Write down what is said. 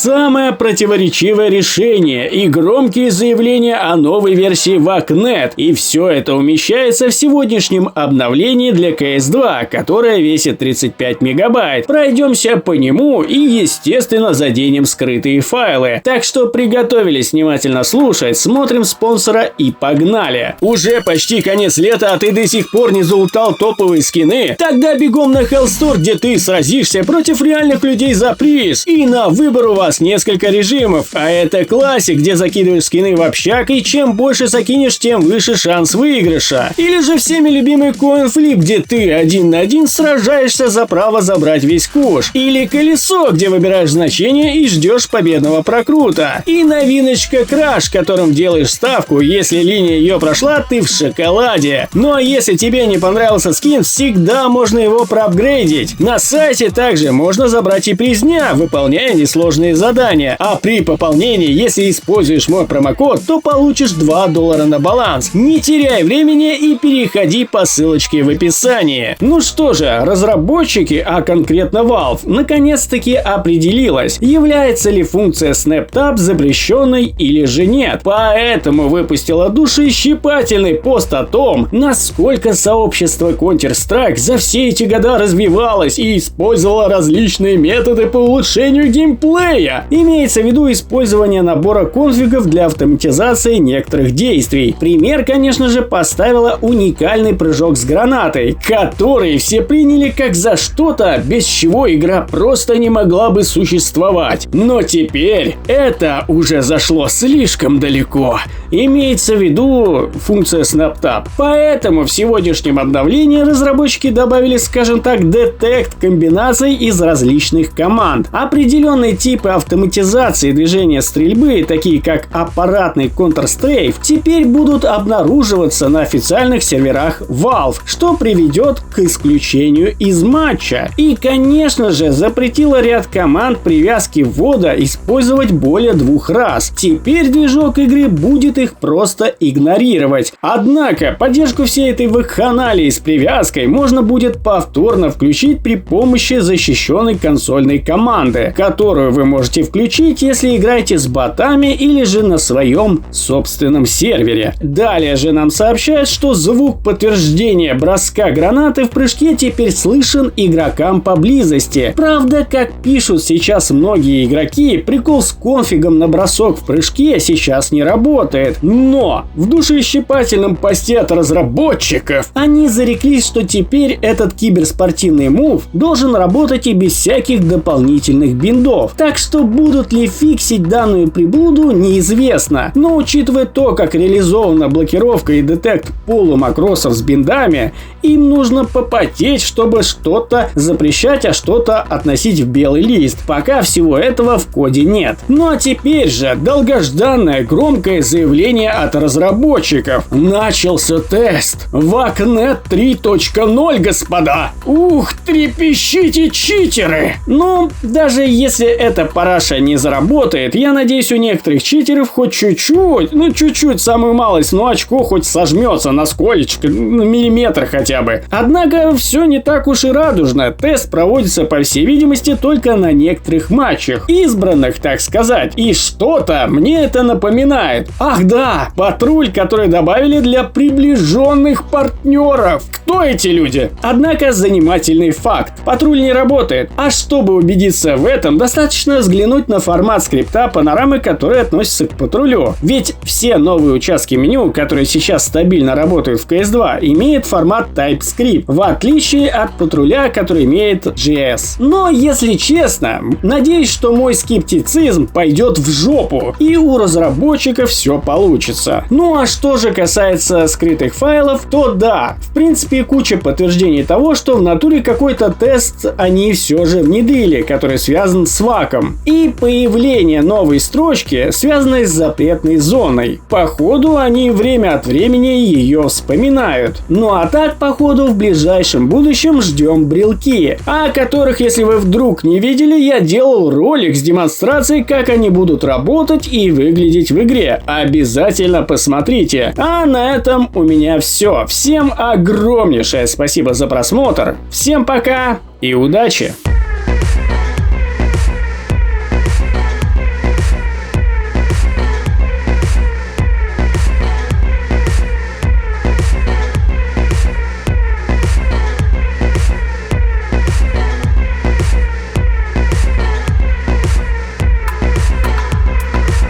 самое противоречивое решение и громкие заявления о новой версии WAC.net. И все это умещается в сегодняшнем обновлении для CS2, которое весит 35 мегабайт. Пройдемся по нему и, естественно, заденем скрытые файлы. Так что приготовились внимательно слушать, смотрим спонсора и погнали. Уже почти конец лета, а ты до сих пор не залутал топовые скины? Тогда бегом на Hellstore, где ты сразишься против реальных людей за приз. И на выбор у вас несколько режимов. А это классик, где закидываешь скины в общак, и чем больше закинешь, тем выше шанс выигрыша. Или же всеми любимый Coin Flip, где ты 1 на 1 сражаешься за право забрать весь куш. Или колесо, где выбираешь значение и ждешь победного прокрута. И новиночка Crash, которым делаешь ставку, если линия ее прошла, ты в шоколаде. Ну а если тебе не понравился скин, всегда можно его проапгрейдить. На сайте также можно забрать и приз дня, выполняя несложные задания. А при пополнении, если используешь мой промокод, то получишь $2 на баланс. Не теряй времени и переходи по ссылочке в описании. Ну что же, разработчики, а конкретно Valve, наконец-таки определилась, является ли функция SnapTap запрещенной или же нет. Поэтому выпустила душещипательный пост о том, насколько сообщество Counter-Strike за все эти года развивалось и использовало различные методы по улучшению геймплея. Имеется в виду использование набора конфигов для автоматизации некоторых действий. Пример, конечно же, поставила уникальный прыжок с гранатой, который все приняли как за что-то, без чего игра просто не могла бы существовать. Но теперь это уже зашло слишком далеко. Имеется в виду функция SnapTap. Поэтому в сегодняшнем обновлении разработчики добавили, скажем так, детект комбинаций из различных команд. Определенные типы автоматизации движения стрельбы, такие как аппаратный Counter-Strafe, теперь будут обнаруживаться на официальных серверах Valve, что приведет к исключению из матча. И, конечно же, запретила ряд команд привязки ввода использовать более 2 раз. Теперь движок игры будет их просто игнорировать. Однако, поддержку всей этой вакханалии с привязкой можно будет повторно включить при помощи защищенной консольной команды, которую вы можете включить, если играете с ботами или же на своем собственном сервере. Далее же нам сообщают, что звук подтверждения броска гранаты в прыжке теперь слышен игрокам поблизости. Правда, как пишут сейчас многие игроки, прикол с конфигом на бросок в прыжке сейчас не работает. Но в душещипательном посте от разработчиков они зареклись, что теперь этот киберспортивный мув должен работать и без всяких дополнительных биндов. Так что будут ли фиксить данную приблуду, неизвестно. Но учитывая то, как реализована блокировка и детект полумакросов с биндами, им нужно попотеть, чтобы что-то запрещать, а что-то относить в белый лист. Пока всего этого в коде нет. Ну а теперь же долгожданное громкое заявление от разработчиков. Начался тест WAC.net 3.0, господа. Ух, трепещите, читеры! Ну, даже если эта параша не заработает, я надеюсь, у некоторых читеров хоть чуть-чуть, самую малость, но очко хоть сожмется на сколечко, на миллиметр хотя бы. Однако все не так уж и радужно. Тест проводится, по всей видимости, только на некоторых матчах, избранных, так сказать. И что-то мне это напоминает. Ах да, патруль, который добавили для приближенных партнеров. Кто эти люди? Однако занимательный факт. Патруль не работает. А чтобы убедиться в этом, достаточно взглянуть на формат скрипта панорамы, который относится к патрулю. Ведь все новые участки меню, которые сейчас стабильно работают в CS2, имеют формат TypeScript, в отличие от патруля, который имеет JS. Но, если честно, надеюсь, что мой скептицизм пойдет в жопу, и у разработчиков все получится. Ну а что же касается скрытых файлов, то да, в принципе куча подтверждений того, что в натуре какой-то тест они все же внедрили, который связан с ваком. И появление новой строчки, связанной с запретной зоной. Походу они время от времени ее вспоминают. Ну а так, походу, в ближайшем будущем ждем брелки, о которых, если вы вдруг не видели, я делал ролик с демонстрацией, как они будут работать и выглядеть в игре. Обязательно посмотрите. А на этом у меня все. Всем огромнейшее спасибо за просмотр. Всем пока и удачи!